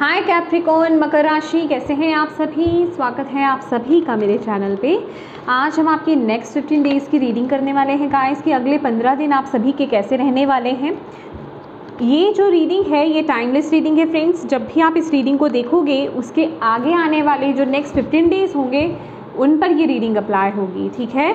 हाय Capricorn, मकर राशि, कैसे हैं आप सभी। स्वागत है आप सभी का मेरे चैनल पे। आज हम आपकी नेक्स्ट 15 डेज़ की रीडिंग करने वाले हैं गाइस कि अगले 15 दिन आप सभी के कैसे रहने वाले हैं। ये जो रीडिंग है ये टाइमलेस रीडिंग है फ्रेंड्स। जब भी आप इस रीडिंग को देखोगे उसके आगे आने वाले जो नेक्स्ट 15 डेज़ होंगे उन पर ये रीडिंग अप्लाई होगी, ठीक है।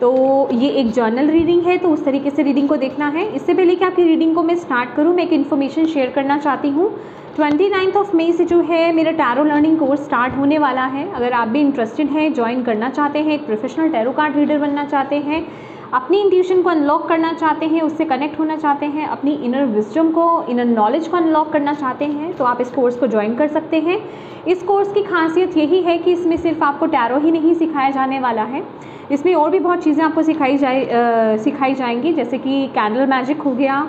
तो ये एक जर्नल रीडिंग है, तो उस तरीके से रीडिंग को देखना है। इससे पहले कि आपकी रीडिंग को मैं स्टार्ट करूँ, मैं एक इन्फॉर्मेशन शेयर करना चाहती हूँ। 29 मई से जो है मेरा टैरो लर्निंग कोर्स स्टार्ट होने वाला है। अगर आप भी इंटरेस्टेड हैं, ज्वाइन करना चाहते हैं, एक प्रोफेशनल टैरो कार्ड रीडर बनना चाहते हैं, अपनी इंट्यूशन को अनलॉक करना चाहते हैं, उससे कनेक्ट होना चाहते हैं, अपनी इनर विजडम को, इनर नॉलेज को अनलॉक करना चाहते हैं, तो आप इस कोर्स को ज्वाइन कर सकते हैं। इस कोर्स की खासियत यही है कि इसमें सिर्फ आपको टैरो ही नहीं सिखाया जाने वाला है, इसमें और भी बहुत चीज़ें आपको सिखाई जाएंगी, जैसे कि कैंडल मैजिक हो गया,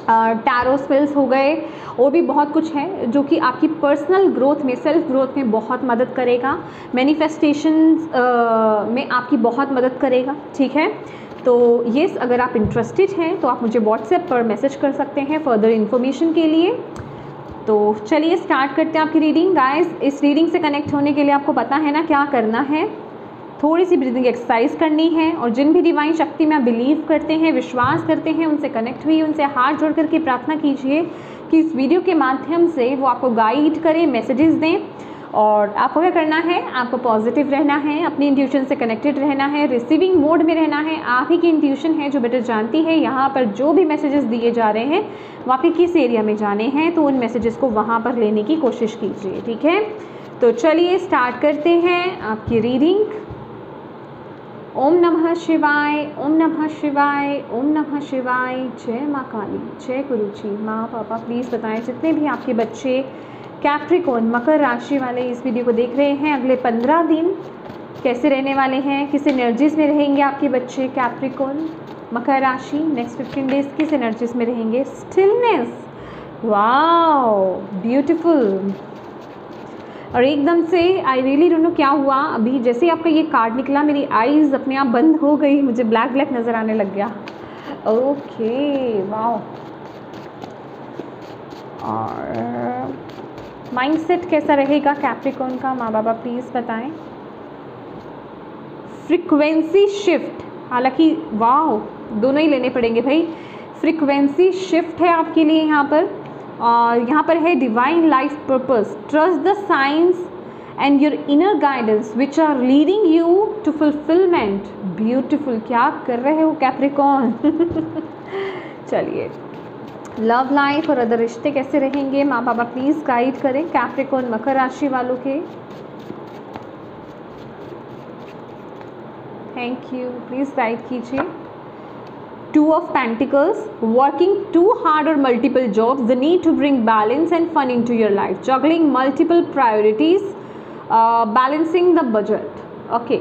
टैरो स्पेल्स हो गए, और भी बहुत कुछ है जो कि आपकी पर्सनल ग्रोथ में, सेल्फ ग्रोथ में बहुत मदद करेगा। मैनिफेस्टेशंस में आपकी बहुत मदद करेगा, ठीक है। तो ये अगर आप इंटरेस्टेड हैं तो आप मुझे व्हाट्सएप पर मैसेज कर सकते हैं फर्दर इन्फॉर्मेशन के लिए। तो चलिए स्टार्ट करते हैं आपकी रीडिंग गाइस। इस रीडिंग से कनेक्ट होने के लिए आपको पता है ना क्या करना है। थोड़ी सी ब्रीदिंग एक्सरसाइज करनी है, और जिन भी डिवाइन शक्ति में आप बिलीव करते हैं, विश्वास करते हैं, उनसे कनेक्ट हुई, उनसे हाथ जोड़ करके प्रार्थना कीजिए कि इस वीडियो के माध्यम से वो आपको गाइड करें, मैसेजेस दें। और आपको क्या करना है, आपको पॉजिटिव रहना है, अपनी इंट्यूशन से कनेक्टेड रहना है, रिसीविंग मोड में रहना है। आप ही की इंट्यूशन है जो बेटर जानती है यहाँ पर जो भी मैसेजेस दिए जा रहे हैं वो आपके किस एरिया में जाने हैं, तो उन मैसेजेस को वहाँ पर लेने की कोशिश कीजिए, ठीक है। तो चलिए स्टार्ट करते हैं आपकी रीडिंग। ओम नमः शिवाय, ओम नमः शिवाय, ओम नमः शिवाय। जय माँ काली, जय गुरु जी। माँ पापा प्लीज़ बताएं जितने भी आपके बच्चे कैप्रिकॉर्न मकर राशि वाले इस वीडियो को देख रहे हैं, अगले 15 दिन कैसे रहने वाले हैं, किस एनर्जीज में रहेंगे आपके बच्चे कैप्रिकॉर्न मकर राशि। नेक्स्ट 15 डेज किस एनर्जीज में रहेंगे। Stillness, wow beautiful. और एकदम से आई रियली डोंट नो क्या हुआ, अभी जैसे आपका ये कार्ड निकला मेरी आईज़ अपने आप बंद हो गई, मुझे ब्लैक ब्लैक नज़र आने लग गया। Okay wow. और माइंडसेट कैसा रहेगा कैप्रिकॉर्न का, माँ बाबा प्लीज़ बताएं। फ्रीक्वेंसी शिफ्ट, हालांकि वाओ दोनों ही लेने पड़ेंगे भाई। फ्रीक्वेंसी शिफ्ट है आपके लिए यहाँ पर, और यहाँ पर है divine life purpose. Trust the science and your inner guidance which are leading you to fulfilment. Beautiful, क्या कर रहे हो कैप्रिकॉर्न। चलिए, लव लाइफ और अदर रिश्ते कैसे रहेंगे, माँ बाबा प्लीज़ गाइड करें कैप्रिकॉर्न मकर राशि वालों के। थैंक यू, प्लीज़ गाइड कीजिए। Two of Pentacles, working too hard or multiple jobs, the need to bring balance and fun into your life, juggling multiple priorities, balancing the budget. Okay.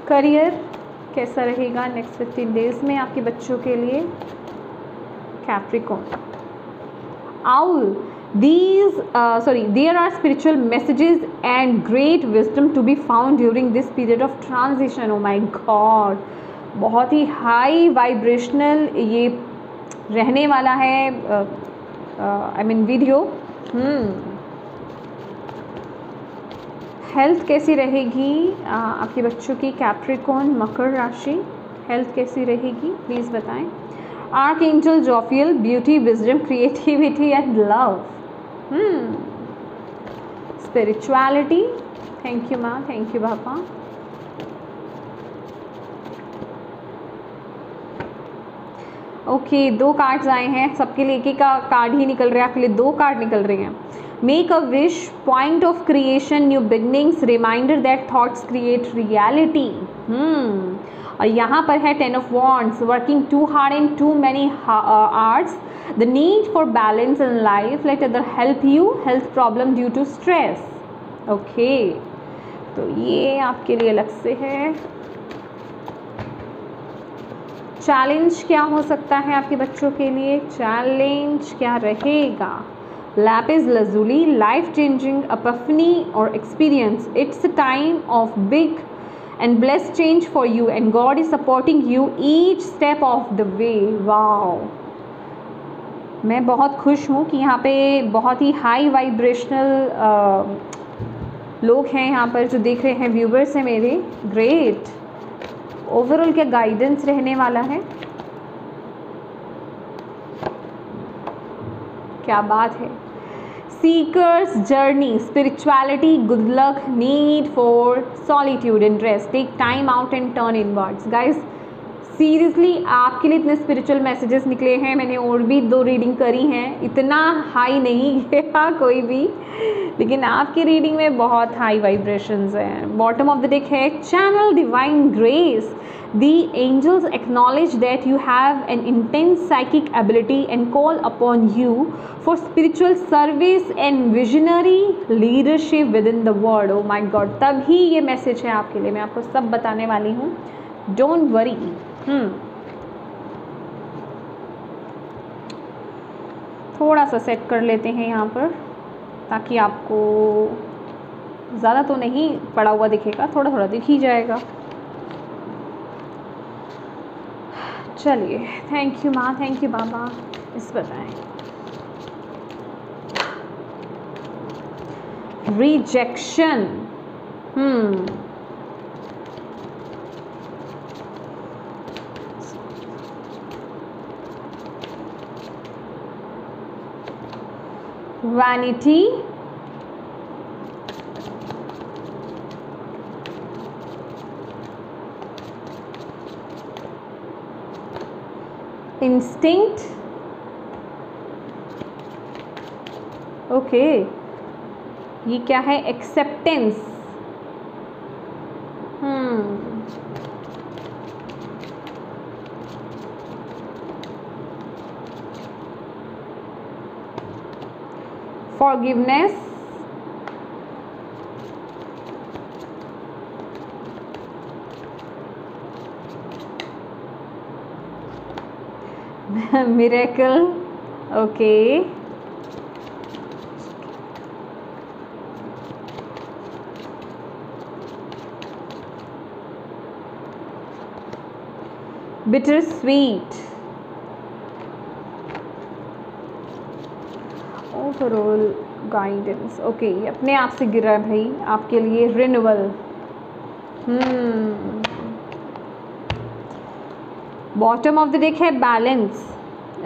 Career कैसा रहेगा next 15 days में आपके बच्चों के लिए Capricorn. Owl, there are spiritual messages and great wisdom to be found during this period of transition. Oh my God, बहुत ही high vibrational ये रहने वाला है वीडियो। हेल्थ कैसी रहेगी आपके बच्चों की कैप्रिकॉर्न मकर राशि, हेल्थ कैसी रहेगी प्लीज़ बताएं। Archangel Jophiel, beauty, wisdom, creativity and love. Spirituality, thank you माँ, थैंक यू पापा। ओके, 2 कार्ड्स आए हैं, सबके लिए एक एक का कार्ड ही निकल रहा है, आपके लिए 2 कार्ड निकल रहे हैं। Make a wish, point of creation, new beginnings, reminder that thoughts create reality. और यहाँ पर है 10 of Wands, working too hard in too many hours, the need for balance in life, let other help you, health problem due to stress. Okay, तो ये आपके लिए अलग से है। चैलेंज क्या हो सकता है आपके बच्चों के लिए, चैलेंज क्या रहेगा। Lapis lazuli, life changing epiphany और experience, it's a time of big and blessed change for you and God is supporting you each step of the way. Wow. मैं बहुत खुश हूँ कि यहाँ पे बहुत ही हाई वाइब्रेशनल लोग हैं यहाँ पर जो देख रहे हैं, व्यूवर्स हैं मेरे। ग्रेट। ओवरऑल क्या गाइडेंस रहने वाला है, क्या बात है। Seekers journey, spirituality, good luck, need for solitude and rest, take time out and turn inwards. Guys seriously आपके लिए इतने स्पिरिचुअल मैसेजेस निकले हैं। मैंने और भी 2 रीडिंग करी हैं, इतना हाई नहीं गया कोई भी, लेकिन आपकी रीडिंग में बहुत हाई वाइब्रेशंस हैं। बॉटम ऑफ द डेक है channel divine grace, the angels acknowledge that you have an intense psychic ability and call upon you for spiritual service and visionary leadership within the world। oh my god, तभी ये message है आपके लिए, मैं आपको सब बताने वाली हूँ, डोंट वरी। थोड़ा सा सेट कर लेते हैं यहाँ पर, ताकि आपको ज़्यादा तो नहीं पड़ा हुआ दिखेगा, थोड़ा थोड़ा दिख ही जाएगा। चलिए, थैंक यू माँ, थैंक यू बाबा। इस बताएं, रिजेक्शन। वैनिटी, इंस्टिंक्ट, ओके, ये क्या है, acceptance. Forgiveness, miracle, okay, bitter sweet, overall guidance. Okay, ये अपने आप से गिरा है भाई आपके लिए, renewal. Bottom of the deck है बैलेंस।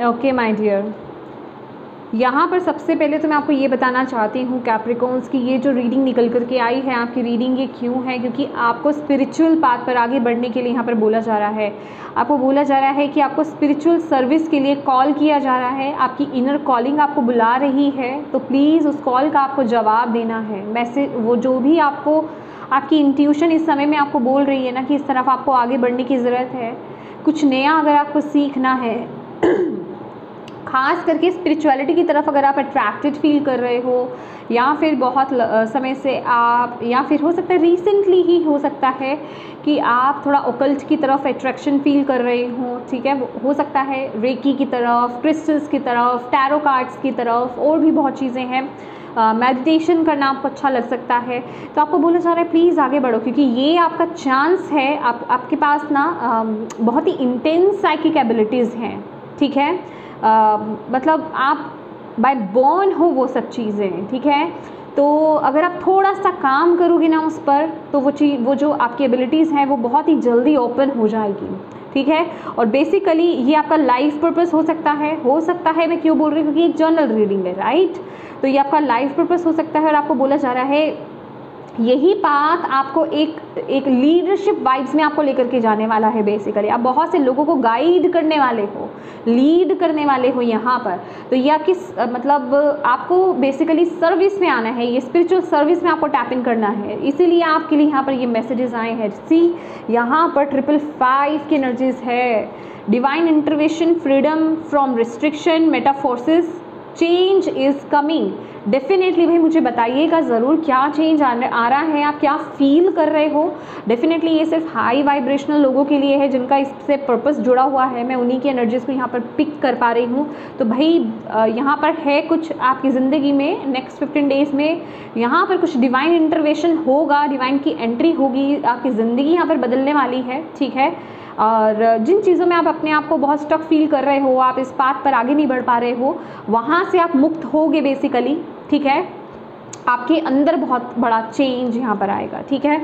ओके माय डियर, यहाँ पर सबसे पहले तो मैं आपको ये बताना चाहती हूँ कैप्रिकॉन्स की ये जो रीडिंग निकल कर के आई है आपकी रीडिंग, ये क्यों है, क्योंकि आपको स्पिरिचुअल पाथ पर आगे बढ़ने के लिए यहाँ पर बोला जा रहा है। आपको बोला जा रहा है कि आपको स्पिरिचुअल सर्विस के लिए कॉल किया जा रहा है, आपकी इनर कॉलिंग आपको बुला रही है, तो प्लीज़ उस कॉल का आपको जवाब देना है। मैसेज वो जो भी आपको आपकी इंट्यूशन इस समय में आपको बोल रही है ना कि इस तरफ आपको आगे बढ़ने की ज़रूरत है, कुछ नया अगर आपको सीखना है, ख़ास करके स्पिरिचुअलिटी की तरफ अगर आप अट्रैक्टेड फील कर रहे हो, या फिर बहुत समय से आप, या फिर हो सकता है रिसेंटली ही हो सकता है कि आप थोड़ा ओकल्ट की तरफ अट्रैक्शन फील कर रहे हो, ठीक है, हो सकता है रेकी की तरफ, क्रिस्टल्स की तरफ, टैरो कार्ड्स की तरफ, और भी बहुत चीज़ें हैं, मेडिटेशन करना आपको अच्छा लग सकता है। तो आपको बोला जा रहा है प्लीज़ आगे बढ़ो, क्योंकि ये आपका चांस है। आपके पास ना बहुत ही इंटेंस साइकिक एबिलिटीज़ हैं, ठीक है, मतलब आप बाय बॉर्न हो वो सब चीज़ें, ठीक है। तो अगर आप थोड़ा सा काम करोगे ना उस पर, तो वो जो आपकी एबिलिटीज़ हैं वो बहुत ही जल्दी ओपन हो जाएगी, ठीक है। और बेसिकली ये आपका लाइफ पर्पस हो सकता है, मैं क्यों बोल रही हूँ, क्योंकि एक जर्नल रीडिंग है, राइट। तो ये आपका लाइफ पर्पस हो सकता है, और आपको बोला जा रहा है यही पाथ आपको एक लीडरशिप वाइब्स में आपको लेकर के जाने वाला है। बेसिकली आप बहुत से लोगों को गाइड करने वाले हो, लीड करने वाले हो यहाँ पर। तो ये आपकी मतलब आपको बेसिकली सर्विस में आना है, ये स्पिरिचुअल सर्विस में आपको टैप इन करना है, इसीलिए आपके लिए यहाँ पर ये मैसेजेस आए हैं। सी यहाँ पर 555 की एनर्जीज है, divine intervention, freedom from restriction, metamorphosis, change is coming. Definitely भाई मुझे बताइएगा ज़रूर क्या चेंज आ रहा है, आप क्या फील कर रहे हो। डेफिनेटली ये सिर्फ हाई वाइब्रेशनल लोगों के लिए है जिनका इससे पर्पस जुड़ा हुआ है, मैं उन्हीं की एनर्जीज़ को यहाँ पर पिक कर पा रही हूँ। तो भाई यहाँ पर है कुछ आपकी ज़िंदगी में नेक्स्ट 15 डेज़ में यहाँ पर कुछ डिवाइन इंटरवेंशन होगा, डिवाइन की एंट्री होगी, आपकी ज़िंदगी यहाँ पर बदलने वाली है, ठीक है। और जिन चीज़ों में आप अपने आप को बहुत स्टक फील कर रहे हो, आप इस पाथ पर आगे नहीं बढ़ पा रहे हो, वहाँ से आप मुक्त होगे बेसिकली, ठीक है। आपके अंदर बहुत बड़ा चेंज यहाँ पर आएगा, ठीक है।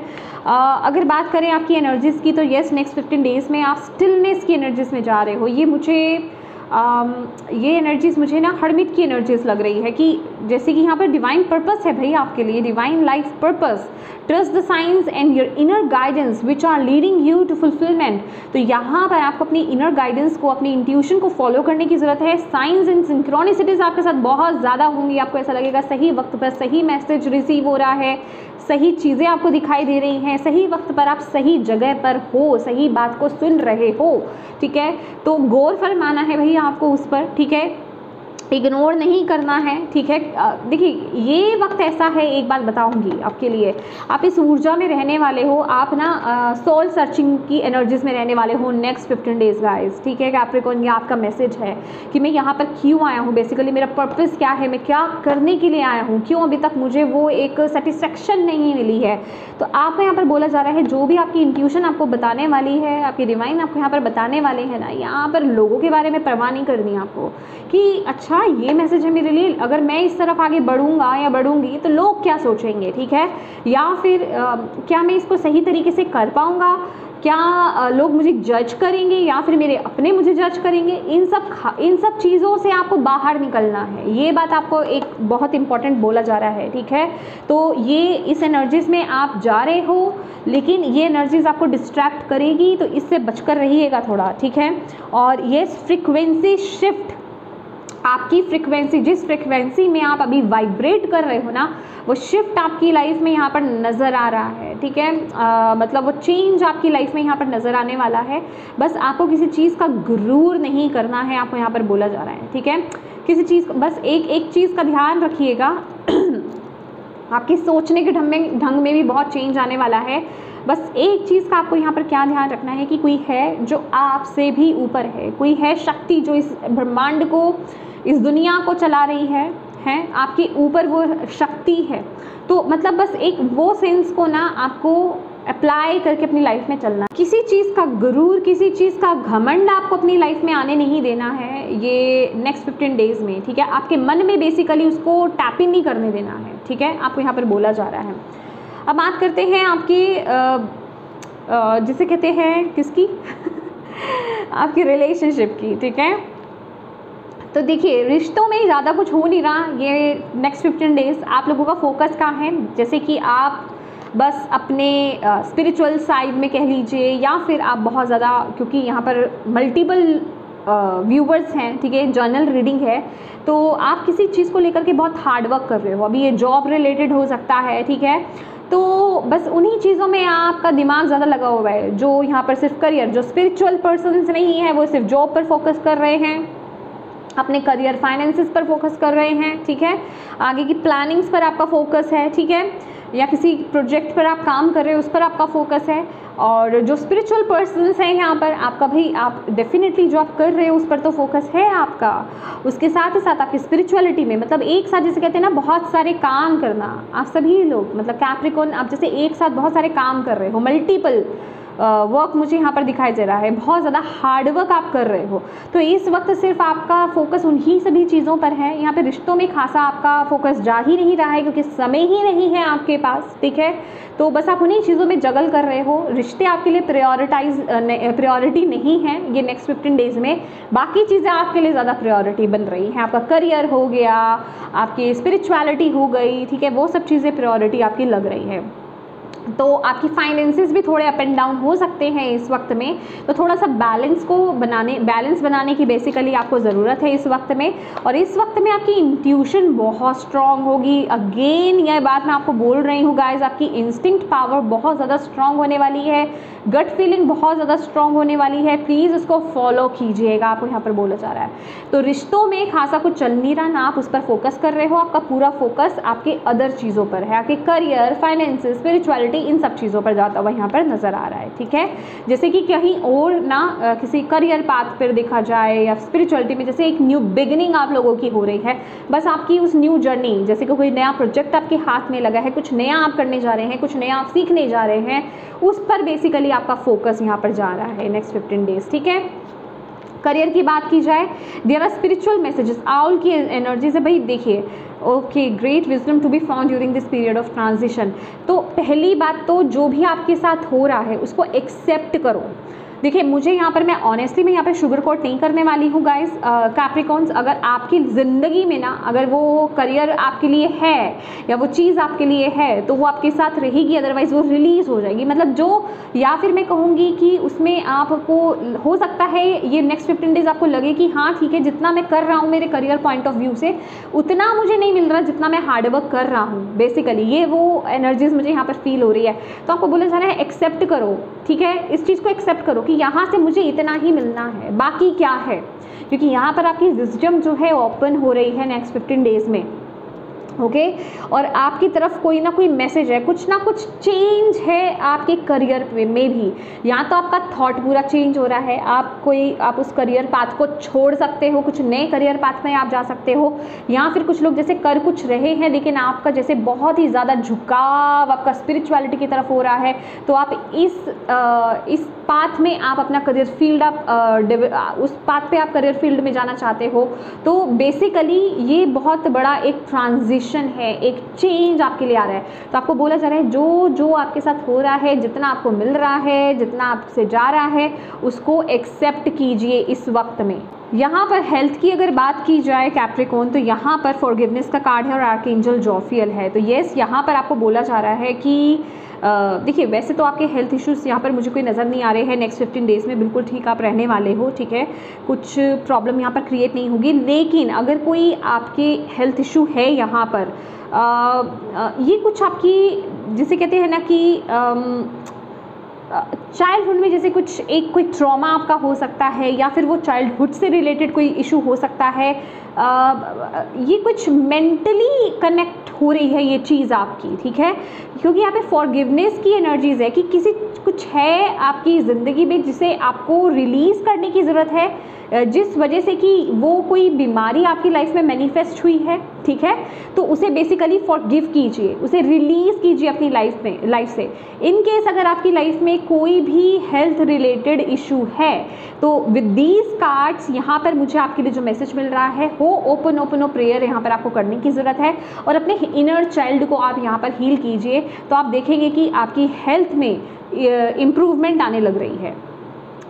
अगर बात करें आपकी एनर्जीज़ की, तो येस नेक्स्ट 15 डेज़ में आप स्टिलनेस की एनर्जीज़ में जा रहे हो। ये एनर्जीज़ मुझे ना हरमित की एनर्जीज़ लग रही है कि जैसे कि यहाँ पर डिवाइन पर्पस है भाई आपके लिए, divine life purpose. Trust the science and your inner guidance which are leading you to fulfilment. तो यहाँ पर आपको अपनी इनर गाइडेंस को, अपनी इंट्यूशन को फॉलो करने की ज़रूरत है। साइंस एंड सिंक्रोनिसिटीज़ आपके साथ बहुत ज़्यादा होंगी। आपको ऐसा लगेगा सही वक्त पर सही मैसेज रिसीव हो रहा है, सही चीज़ें आपको दिखाई दे रही हैं, सही वक्त पर आप सही जगह पर हो, सही बात को सुन रहे हो, ठीक है। तो गौर फरमाना है भैया आपको उस पर, ठीक है, इग्नोर नहीं करना है, ठीक है। देखिए ये वक्त ऐसा है, एक बात बताऊंगी आपके लिए, आप इस ऊर्जा में रहने वाले हो, आप ना सोल सर्चिंग की एनर्जीज में रहने वाले हो नेक्स्ट 15 डेज गाइस, ठीक है। कैप्रिकॉर्न, ये आपका मैसेज है कि मैं यहाँ पर क्यों आया हूँ, बेसिकली मेरा पर्पस क्या है, मैं क्या करने के लिए आया हूँ, क्यों अभी तक मुझे वो एक सेटिस्फेक्शन नहीं मिली है। तो आपको यहाँ पर बोला जा रहा है, जो भी आपकी इंट्यूशन आपको बताने वाली है, आपकी डिवाइन आपको यहाँ पर बताने वाले हैं ना, यहाँ पर लोगों के बारे में परवाह नहीं करनी आपको कि अच्छा ये मैसेज है मेरे लिए, अगर मैं इस तरफ आगे बढ़ूंगा या बढ़ूंगी तो लोग क्या सोचेंगे, ठीक है, या फिर क्या मैं इसको सही तरीके से कर पाऊंगा, क्या लोग मुझे जज करेंगे या फिर मेरे अपने मुझे जज करेंगे। इन सब चीज़ों से आपको बाहर निकलना है, ये बात आपको एक बहुत इंपॉर्टेंट बोला जा रहा है, ठीक है। तो ये इस एनर्जीज़ में आप जा रहे हो, लेकिन ये एनर्जीज़ आपको डिस्ट्रैक्ट करेगी, तो इससे बचकर रहिएगा थोड़ा, ठीक है। और ये फ्रिक्वेंसी शिफ्ट, आपकी फ्रिक्वेंसी, जिस फ्रिक्वेंसी में आप अभी वाइब्रेट कर रहे हो ना, वो शिफ्ट आपकी लाइफ में यहाँ पर नज़र आ रहा है, ठीक है। मतलब वो चेंज आपकी लाइफ में यहाँ पर नज़र आने वाला है। बस आपको किसी चीज़ का गुरूर नहीं करना है, आपको यहाँ पर बोला जा रहा है, ठीक है। किसी चीज़, बस एक चीज़ का ध्यान रखिएगा आपके सोचने के ढंग में भी बहुत चेंज आने वाला है। बस एक चीज़ का आपको यहाँ पर क्या ध्यान रखना है कि कोई है जो आपसे भी ऊपर है, कोई है शक्ति जो इस ब्रह्मांड को, इस दुनिया को चला रही है आपके ऊपर वो शक्ति है। तो मतलब बस एक वो सेंस को ना आपको अप्लाई करके अपनी लाइफ में चलना। किसी चीज़ का गुरूर, किसी चीज़ का घमंड आपको अपनी लाइफ में आने नहीं देना है ये नेक्स्ट 15 डेज़ में, ठीक है। आपके मन में बेसिकली उसको टैप इन नहीं करने देना है, ठीक है, आपको यहाँ पर बोला जा रहा है। अब बात करते हैं आपकी जिसे कहते हैं किसकी आपकी रिलेशनशिप की, ठीक है। तो देखिए रिश्तों में ज़्यादा कुछ हो नहीं रहा ये नेक्स्ट 15 डेज़। आप लोगों का फोकस कहाँ है, जैसे कि आप बस अपने स्पिरिचुअल साइड में कह लीजिए, या फिर आप बहुत ज़्यादा, क्योंकि यहाँ पर मल्टीपल व्यूवर्स हैं, ठीक है, जर्नल रीडिंग है, तो आप किसी चीज़ को लेकर के बहुत हार्ड वर्क कर रहे हो। अभी ये जॉब रिलेटेड हो सकता है, ठीक है। तो बस उन्हीं चीज़ों में आपका दिमाग ज़्यादा लगा हुआ है। जो यहाँ पर सिर्फ करियर, जो स्पिरिचुअल पर्सन्स नहीं है वो सिर्फ जॉब पर फोकस कर रहे हैं, अपने करियर फाइनेंसेस पर फोकस कर रहे हैं, ठीक है। आगे की प्लानिंग्स पर आपका फोकस है, ठीक है, या किसी प्रोजेक्ट पर आप काम कर रहे हो उस पर आपका फोकस है। और जो स्पिरिचुअल पर्सन्स हैं यहाँ पर, आपका भाई आप डेफिनेटली जो आप कर रहे हो उस पर तो फोकस है आपका। उसके साथ ही साथ आपकी स्पिरिचुअलिटी में, मतलब एक साथ, जैसे कहते हैं ना बहुत सारे काम करना, आप सभी लोग मतलब कैप्रिकॉर्न, आप जैसे एक साथ बहुत सारे काम कर रहे हो, मल्टीपल वर्क मुझे यहाँ पर दिखाई दे रहा है, बहुत ज़्यादा हार्ड वर्क आप कर रहे हो। तो इस वक्त सिर्फ आपका फोकस उन्हीं सभी चीज़ों पर है। यहाँ पे रिश्तों में खासा आपका फोकस जा ही नहीं रहा है क्योंकि समय ही नहीं है आपके पास, ठीक है। तो बस आप उन्हीं चीज़ों में जगल कर रहे हो। रिश्ते आपके लिए प्रायोरिटी नहीं है ये नेक्स्ट 15 डेज़ में। बाकी चीज़ें आपके लिए ज़्यादा प्रायोरिटी बन रही हैं। आपका करियर हो गया, आपकी स्पिरिचुअलिटी हो गई, ठीक है, वो सब चीज़ें प्रायोरिटी आपकी लग रही है। तो आपकी फाइनेंसेस भी थोड़े अप एंड डाउन हो सकते हैं इस वक्त में, तो थोड़ा सा बैलेंस बनाने की बेसिकली आपको ज़रूरत है इस वक्त में। और इस वक्त में आपकी इंट्यूशन बहुत स्ट्रांग होगी। अगेन यह बात मैं आपको बोल रही हूँ गाइज, आपकी इंस्टिंक्ट पावर बहुत ज़्यादा स्ट्रांग होने वाली है, गट फीलिंग बहुत ज़्यादा स्ट्रांग होने वाली है। प्लीज़ उसको फॉलो कीजिएगा, आपको यहाँ पर बोला जा रहा है। तो रिश्तों में खासा कुछ चल नहीं रहा ना, आप उस पर फोकस कर रहे हो। आपका पूरा फोकस आपके अदर चीज़ों पर है, आपके करियर, फाइनेंसेस, स्पिरिचुअलिटी, प्रायोरिटी इन सब चीज़ों पर जाता हुआ यहाँ पर नज़र आ रहा है, ठीक है। जैसे कि कहीं और ना किसी करियर पाथ पर देखा जाए या स्पिरिचुअलिटी में जैसे एक न्यू बिगिनिंग आप लोगों की हो रही है, बस आपकी उस न्यू जर्नी, जैसे कि कोई नया प्रोजेक्ट आपके हाथ में लगा है, कुछ नया आप करने जा रहे हैं, कुछ नया आप सीखने जा रहे हैं, उस पर बेसिकली आपका फोकस यहाँ पर जा रहा है नेक्स्ट 15 डेज, ठीक है। करियर की बात की जाए, there are spiritual messages, owl की एनर्जी से भाई देखिए, okay, great wisdom to be found during this period of transition. तो पहली बात तो जो भी आपके साथ हो रहा है उसको एक्सेप्ट करो। देखिए मुझे यहाँ पर, मैं ऑनेस्टली मैं यहाँ पर शुगर कोट नहीं करने वाली हूँ गाइस। कैप्रिकॉन्स, अगर आपकी ज़िंदगी में ना अगर वो करियर आपके लिए है या वो चीज़ आपके लिए है तो वो आपके साथ रहेगी, अदरवाइज़ वो रिलीज़ हो जाएगी। मतलब जो, या फिर मैं कहूँगी कि उसमें आपको हो सकता है ये नेक्स्ट 15 डेज़ आपको लगे कि हाँ ठीक है, जितना मैं कर रहा हूँ मेरे करियर पॉइंट ऑफ व्यू से उतना मुझे नहीं मिल रहा जितना मैं हार्डवर्क कर रहा हूँ। बेसिकली ये वो एनर्जीज मुझे यहाँ पर फील हो रही है। तो आपको बोला जा रहा है एक्सेप्ट करो, ठीक है, इस चीज़ को एक्सेप्ट करो कि यहाँ से मुझे इतना ही मिलना है, बाकी क्या है, क्योंकि यहाँ पर आपकी विजडम जो है ओपन हो रही है नेक्स्ट 15 डेज़ में, ओके। और आपकी तरफ कोई ना कोई मैसेज है, कुछ ना कुछ चेंज है आपके करियर में भी। या तो आपका थॉट पूरा चेंज हो रहा है, आप उस करियर पाथ को छोड़ सकते हो, कुछ नए करियर पाथ में आप जा सकते हो, या फिर कुछ लोग जैसे कर कुछ रहे हैं लेकिन आपका जैसे बहुत ही ज़्यादा झुकाव आपका स्पिरिचुअलिटी की तरफ हो रहा है, तो आप इस पाथ में आप अपना करियर फील्ड उस पाथ पे आप करियर फील्ड में जाना चाहते हो। तो बेसिकली ये बहुत बड़ा एक ट्रांजिशन है, एक चेंज आपके लिए आ रहा है। तो आपको बोला जा रहा है जो आपके साथ हो रहा है, जितना आपको मिल रहा है, जितना आपसे जा रहा है, उसको एक्सेप्ट कीजिए इस वक्त में। यहाँ पर हेल्थ की अगर बात की जाए कैप्रिकॉर्न, तो यहाँ पर फॉरगिवनेस का कार्ड है और आर्कएंजल जोफियल है। तो येस, यहाँ पर आपको बोला जा रहा है कि देखिए वैसे तो आपके हेल्थ इश्यूज़ यहाँ पर मुझे कोई नज़र नहीं आ रहे हैं नेक्स्ट 15 डेज़ में, बिल्कुल ठीक आप रहने वाले हो, ठीक है, कुछ प्रॉब्लम यहाँ पर क्रिएट नहीं होगी। लेकिन अगर कोई आपके हेल्थ इशू है यहाँ पर, ये कुछ आपकी जिसे कहते हैं ना कि चाइल्डहुड में जैसे कोई ट्रॉमा आपका हो सकता है, या फिर वो चाइल्डहुड से रिलेटेड कोई इशू हो सकता है। ये कुछ मेंटली कनेक्ट हो रही है ये चीज़ आपकी, ठीक है, क्योंकि यहाँ पे फॉरगिवनेस की एनर्जीज है कि कुछ है आपकी ज़िंदगी में जिसे आपको रिलीज़ करने की ज़रूरत है, जिस वजह से कि वो कोई बीमारी आपकी लाइफ में मैनिफेस्ट हुई है, ठीक है। तो उसे बेसिकली फॉरगिव कीजिए, उसे रिलीज़ कीजिए अपनी लाइफ से। इन केस अगर आपकी लाइफ में कोई भी हेल्थ रिलेटेड इशू है, तो विद दीज कार्ड्स यहाँ पर मुझे आपके लिए जो मैसेज मिल रहा है, हो ओपन प्रेयर यहाँ पर आपको करने की ज़रूरत है, और अपने इनर चाइल्ड को आप यहाँ पर हील कीजिए। तो आप देखेंगे कि आपकी हेल्थ में इम्प्रूवमेंट आने लग रही है,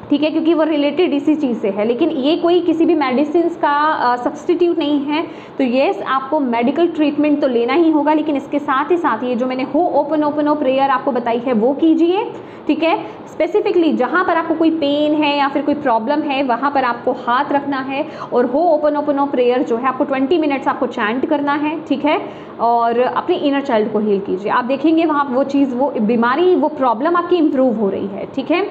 ठीक है, क्योंकि वो रिलेटेड इसी चीज़ से है। लेकिन ये कोई किसी भी मेडिसिन का सब्सटीट्यूट नहीं है। तो येस, आपको मेडिकल ट्रीटमेंट तो लेना ही होगा, लेकिन इसके साथ ही साथ ये जो मैंने हो ओपन प्रेयर आपको बताई है वो कीजिए, ठीक है। स्पेसिफिकली जहाँ पर आपको कोई पेन है या फिर कोई प्रॉब्लम है वहाँ पर आपको हाथ रखना है, और हो ओपन प्रेयर जो है आपको 20 मिनट्स आपको चैंट करना है, ठीक है, और अपने इनर चाइल्ड को हील कीजिए। आप देखेंगे वहाँ वो चीज़, वो बीमारी, वो प्रॉब्लम आपकी इम्प्रूव हो रही है, ठीक है।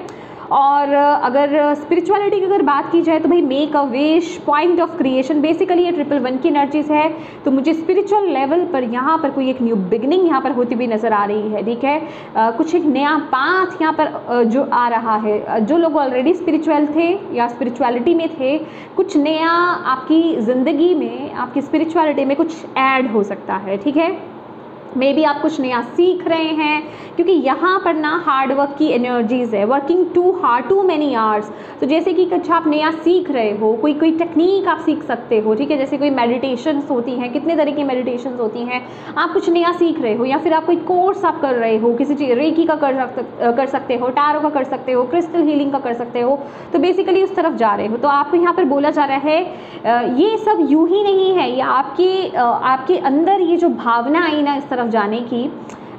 और अगर स्पिरिचुअलिटी की अगर बात की जाए तो भाई make a wish, point of creation, basically ये 111 की एनर्जीज है। तो मुझे स्पिरिचुअल लेवल पर यहाँ पर कोई एक न्यू बिगनिंग यहाँ पर होती हुई नज़र आ रही है, ठीक है। कुछ एक नया पाथ यहाँ पर जो आ रहा है, जो लोग ऑलरेडी स्पिरिचुअल थे या स्पिरिचुअलिटी में थे, कुछ नया आपकी ज़िंदगी में, आपकी स्पिरिचुअलिटी में कुछ ऐड हो सकता है, ठीक है। मे बी आप कुछ नया सीख रहे हैं, क्योंकि यहाँ पर ना हार्ड वर्क की एनर्जीज है, working too hard, too many hours. तो जैसे कि कुछ आप नया सीख रहे हो, कोई टेक्निक आप सीख सकते हो, ठीक है, जैसे कोई मेडिटेशंस होती हैं, कितने तरह की मेडिटेशंस होती हैं, आप कुछ नया सीख रहे हो, या फिर आप कोई कोर्स आप कर रहे हो, किसी चीज़ रेकी का कर सकते हो, टारो का कर सकते हो, क्रिस्टल हीलिंग का कर सकते हो। तो बेसिकली उस तरफ जा रहे हो। तो आपको यहाँ पर बोला जा रहा है ये सब यूँ ही नहीं है, ये आपके अंदर ये जो भावना आई ना इस तरफ जाने की,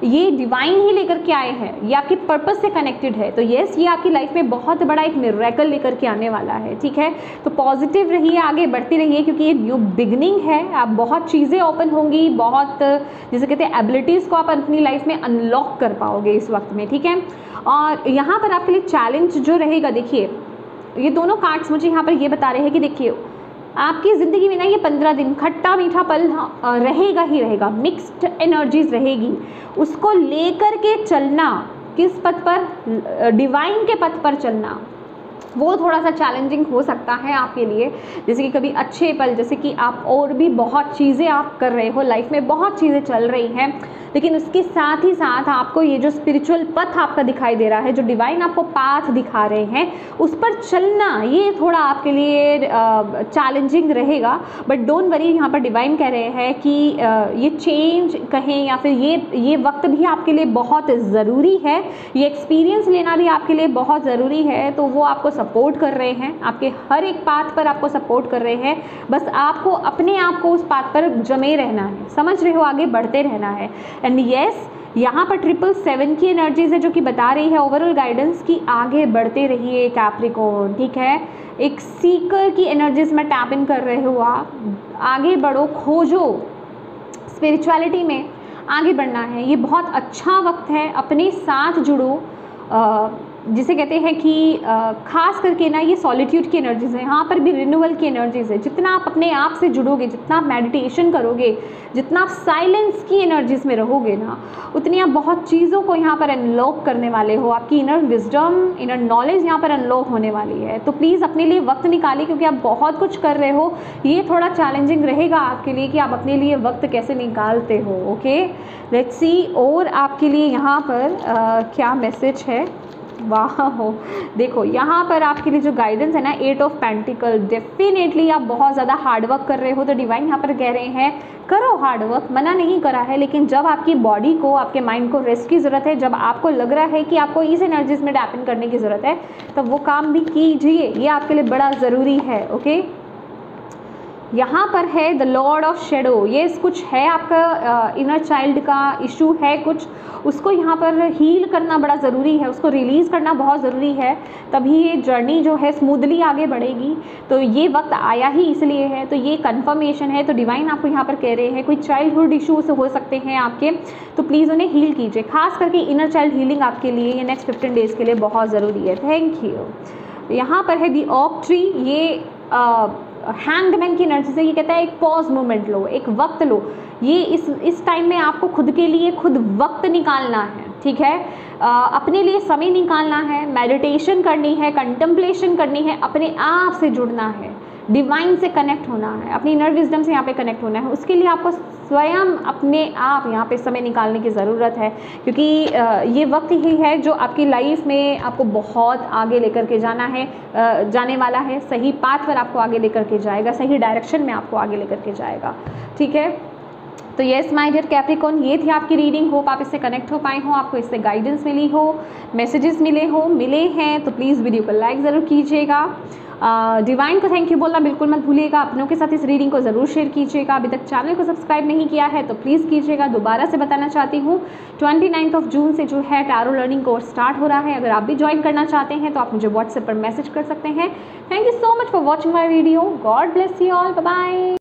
ये डिवाइन ही लेकर के आए हैं, ये आपके पर्पस से कनेक्टेड है। तो यस, ये आपकी लाइफ में बहुत बड़ा एक मिरेकल लेकर के आने वाला है, ठीक है। तो पॉजिटिव रहिए, आगे बढ़ती रहिए, क्योंकि ये न्यू बिगनिंग है। आप बहुत चीज़ें ओपन होंगी, बहुत जैसे कहते हैं एबिलिटीज़ को आप अपनी लाइफ में अनलॉक कर पाओगे इस वक्त में, ठीक है। और यहाँ पर आपके लिए चैलेंज जो रहेगा, देखिए ये दोनों कार्ड्स मुझे यहाँ पर ये बता रहे हैं कि देखिए आपकी ज़िंदगी में ना ये 15 दिन खट्टा मीठा पल रहेगा ही रहेगा, मिक्स्ड एनर्जीज रहेगी। उसको लेकर के चलना, किस पथ पर, डिवाइन के पथ पर चलना, वो थोड़ा सा चैलेंजिंग हो सकता है आपके लिए। जैसे कि कभी अच्छे पल, जैसे कि आप और भी बहुत चीज़ें आप कर रहे हो, लाइफ में बहुत चीज़ें चल रही हैं, लेकिन उसके साथ ही साथ आपको ये जो स्पिरिचुअल पथ आपका दिखाई दे रहा है, जो डिवाइन आपको पाथ दिखा रहे हैं, उस पर चलना ये थोड़ा आपके लिए चैलेंजिंग रहेगा। बट डोंट वरी, यहाँ पर डिवाइन कह रहे हैं कि ये चेंज कहें या फिर ये वक्त भी आपके लिए बहुत ज़रूरी है, ये एक्सपीरियंस लेना भी आपके लिए बहुत ज़रूरी है। तो वो आपको सपोर्ट कर रहे हैं, आपके हर एक पाथ पर आपको सपोर्ट कर रहे हैं। बस आपको अपने आप को उस पाथ पर जमे रहना है, समझ रहे हो, आगे बढ़ते रहना है। एंड यस, यहाँ पर 777 की एनर्जीज है जो कि बता रही है ओवरऑल गाइडेंस की आगे बढ़ते रहिए कैप्रिकॉर्न, ठीक है। एक सीकर की एनर्जीज में टैप इन कर रहे हो आप, आगे बढ़ो, खोजो, स्पिरिचुअलिटी में आगे बढ़ना है। ये बहुत अच्छा वक्त है, अपने साथ जुड़ो। जिसे कहते हैं कि खास करके ना ये सॉलिट्यूड की एनर्जीज है, यहाँ पर भी रिन्यूअल की एनर्जीज है। जितना आप अपने आप से जुड़ोगे, जितना आप मेडिटेशन करोगे, जितना आप साइलेंस की एनर्जीज में रहोगे ना, उतनी आप बहुत चीज़ों को यहाँ पर अनलॉक करने वाले हो। आपकी इनर विजडम, इनर नॉलेज यहाँ पर अनलॉक होने वाली है। तो प्लीज़ अपने लिए वक्त निकालिए, क्योंकि आप बहुत कुछ कर रहे हो। ये थोड़ा चैलेंजिंग रहेगा आपके लिए कि आप अपने लिए वक्त कैसे निकालते हो। ओके, लेट्स सी और आपके लिए यहाँ पर क्या मैसेज है। वाह, देखो यहाँ पर आपके लिए जो गाइडेंस है ना, 8 ऑफ पेंटिकल, डेफिनेटली आप बहुत ज़्यादा हार्डवर्क कर रहे हो। तो डिवाइन यहाँ पर कह रहे हैं करो हार्डवर्क, मना नहीं करा है, लेकिन जब आपकी बॉडी को, आपके माइंड को रेस्ट की ज़रूरत है, जब आपको लग रहा है कि आपको इस एनर्जीज में टैप इन करने की ज़रूरत है, तब वो काम भी कीजिए, ये आपके लिए बड़ा ज़रूरी है। ओके, यहाँ पर है द लॉर्ड ऑफ शेडो। ये कुछ है आपका इनर चाइल्ड का इशू है कुछ, उसको यहाँ पर हील करना बड़ा ज़रूरी है, उसको रिलीज़ करना बहुत ज़रूरी है, तभी ये जर्नी जो है स्मूथली आगे बढ़ेगी। तो ये वक्त आया ही इसलिए है, तो ये कन्फर्मेशन है। तो डिवाइन आपको यहाँ पर कह रहे हैं कोई चाइल्डहुड इशूज़ हो सकते हैं आपके, तो प्लीज़ उन्हें हील कीजिए। खास करके इनर चाइल्ड हीलिंग आपके लिए ये नेक्स्ट 15 डेज़ के लिए बहुत ज़रूरी है। Thank you. यहाँ पर है दी ऑक ट्री, ये हैंगमैन की एनर्जी से ये कहता है एक पॉज मोमेंट लो, एक वक्त लो। ये इस टाइम में आपको खुद के लिए खुद वक्त निकालना है, ठीक है। अपने लिए समय निकालना है, मेडिटेशन करनी है, कंटेम्पलेशन करनी है, अपने आप से जुड़ना है, डिवाइन से कनेक्ट होना है, अपनी इनर विजडम से यहाँ पे कनेक्ट होना है। उसके लिए आपको स्वयं अपने आप यहाँ पे समय निकालने की ज़रूरत है, क्योंकि ये वक्त ही है जो आपकी लाइफ में आपको बहुत आगे लेकर के जाने वाला है। सही पाथ पर आपको आगे लेकर के जाएगा, सही डायरेक्शन में आपको आगे लेकर के जाएगा, ठीक है। तो येस माय डियर कैप्रिकॉर्न, ये थी आपकी रीडिंग। होप आप इससे कनेक्ट हो पाए हो, आपको इससे गाइडेंस मिली हो, मैसेजेस मिले हैं, तो प्लीज़ वीडियो को लाइक ज़रूर कीजिएगा। डिवाइन को थैंक यू बोलना बिल्कुल मत भूलिएगा। अपनों के साथ इस रीडिंग को ज़रूर शेयर कीजिएगा। अभी तक चैनल को सब्सक्राइब नहीं किया है तो प्लीज़ कीजिएगा। दोबारा से बताना चाहती हूँ 29 जून से जो है टैरो लर्निंग कोर्स स्टार्ट हो रहा है। अगर आप भी ज्वाइन करना चाहते हैं तो आप मुझे व्हाट्सएप पर मैसेज कर सकते हैं। Thank you so much for watching my video. God bless you all, bye bye.